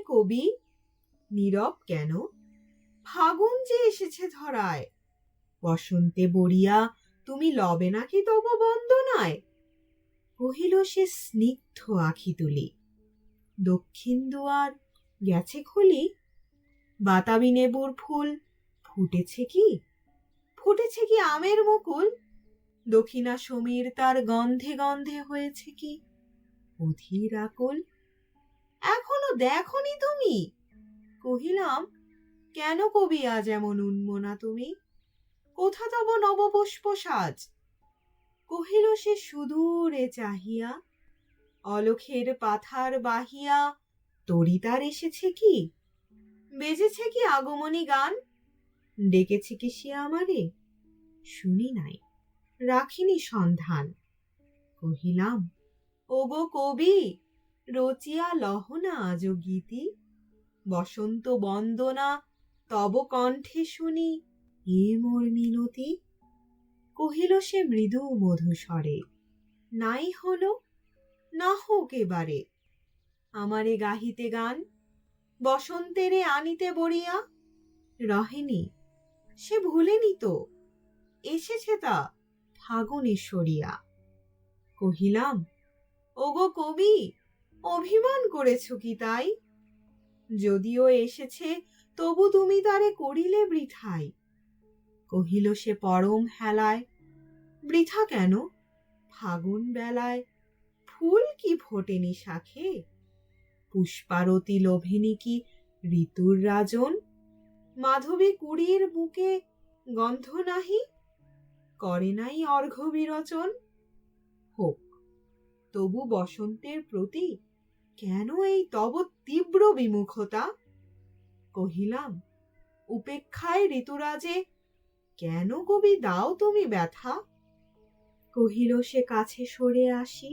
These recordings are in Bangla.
কবি, নীরব কেন? ফাগুন যে এসেছে ধরায়, বসন্তে বরিয়া তুমি লবে নাকি তব বন্দনায়? কহিল সে স্নিগ্ধ আখি তুলি, দক্ষিণ দুয়ার গেছে খুলি, বাতাবি নেবুর ফুল ফুটেছে কি? ফুটেছে কি আমের মুকুল? দক্ষিণা সমীর তার গন্ধে গন্ধে হয়েছে কি অধীর আকুল? এখনো দেখনি তুমি? কহিলাম, কেন কবি আজ এমন উন্মনা তুমি? কোথা তব নবপুষ্প সাজ? কহিল সে সুদূরে চাহিয়া, অলখের পাথার বাহিয়া তরিতার এসেছে কি? বেজেছে কি আগমনী গান? ডেকেছে কি সে আমারে? শুনি নাই, রাখিনি সন্ধান। কহিলাম, ওগো কবি, রচিয়া লহনা আজ গীতি, বসন্ত বন্দনা তব কণ্ঠে শুনি এ মোর মিনতি। কহিল সে মৃদু মধুস্বরে, নাই হলো, না হোক এবারে। আমারে গাহিতে গান, বসন্তেরে আনিতে বরিয়া। রহেনি, সে ভুলেনি তো, এসেছে তা ফাগুনে সরিয়া। কহিলাম, ওগো কবি, অভিমান করেছ কি তাই? যদিও এসেছে তবু তুমি তারে করিলে বৃথাই। কহিল সে পরম হেলায়, বৃথা কেন? ফাগুন বেলায় ফুল কি ফোটেনি শাখে? পুষ্পারতি লোভেনি কি ঋতুর রাজন? মাধবী কুড়ির বুকে গন্ধ নাহি, করে নাই অর্ঘ্য বিরোচন। হোক, তবু বসন্তের প্রতি কেন এই তব তীব্র বিমুখতা? কহিলাম, উপেক্ষায় ঋতুরাজে কেন কবি দাও তুমি ব্যথা? কহিল সে কাছে সরে আসি,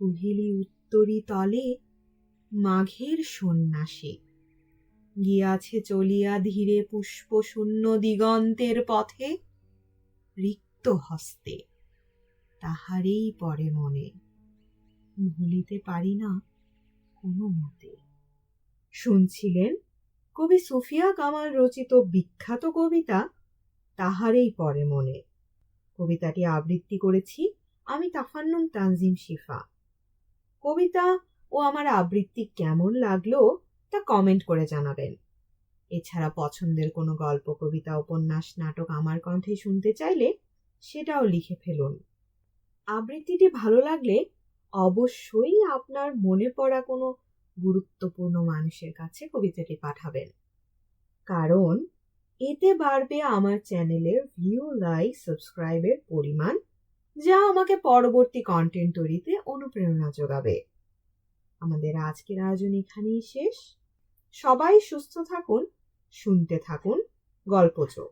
কহিলি উত্তরি তলে মাঘের সন্ন্যাসী। গিয়াছে চলিয়া ধীরে পুষ্প শূন্য দিগন্তের পথে, রিক্ত হস্তে তাহারেই পরে মনে, ভুলিতে পারি না কোনো মতে। শুনছিলেন কবি সুফিয়া কামাল রচিত বিখ্যাত কবিতা তাহারেই পরে মনে। কবিতাটি আবৃত্তি করেছি আমি তাফান্নুম তানজিম শিফা। কবিতা ও আমার আবৃত্তি কেমন লাগলো তা কমেন্ট করে জানাবেন। এছাড়া পছন্দের কোনো গল্প, কবিতা, উপন্যাস, নাটক আমার কণ্ঠে শুনতে চাইলে সেটাও লিখে ফেলুন। আবৃত্তিটি ভালো লাগলে অবশ্যই আপনার মনে পড়া কোনো গুরুত্বপূর্ণ মানুষের কাছে কবিতাটি পাঠাবেন, কারণ এতে বাড়বে আমার চ্যানেলের ভিউ, লাইক, সাবস্ক্রাইবের পরিমাণ, যা আমাকে পরবর্তী কন্টেন্ট তৈরিতে অনুপ্রেরণা যোগাবে। আমাদের আজকের আয়োজন এখানেই শেষ। সবাই সুস্থ থাকুন, শুনতে থাকুন গল্পচোখ।